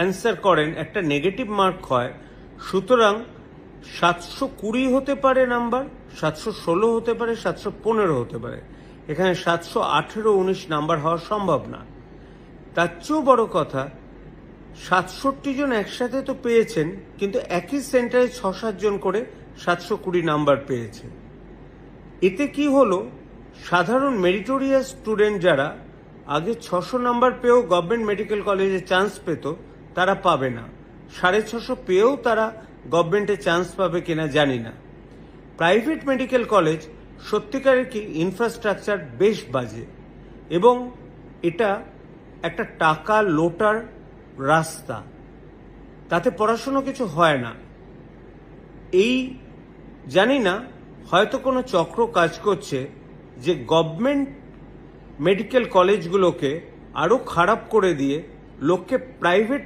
Answer করেন একটা negative mark হয়, সুতরাং 720 হতে পারে নাম্বার, 716 হতে পারে, 715 হতে পারে। এখানে 718-19 নাম্বার হওয়া সম্ভব না। তার চেয়েও বড় কথা, 67 জন একসাথে তো পেয়েছেন, কিন্তু একই সেন্টারে 6-7 জন করে 720 নাম্বার পেয়েছে। এতে কি হলো, সাধারণ মেরিটোরিয়াস স্টুডেন্ট যারা আগে 600 নাম্বার পেয়েও গভর্নমেন্ট মেডিকেল কলেজে চান্স পেত, তারা পাবে না। 650 পেয়েও তারা গভর্নমেন্টে চান্স পাবে কিনা জানি না। প্রাইভেট মেডিকেল কলেজ সত্যিকারের কি ইনফ্রাস্ট্রাকচার বেশ বাজে, এবং এটা একটা টাকা লোটার রাস্তা, তাতে পড়াশুনো কিছু হয় না। এই জানি না, হয়তো কোনো চক্র কাজ করছে যে গভর্নমেন্ট মেডিকেল কলেজগুলোকে আরো খারাপ করে দিয়ে লোককে প্রাইভেট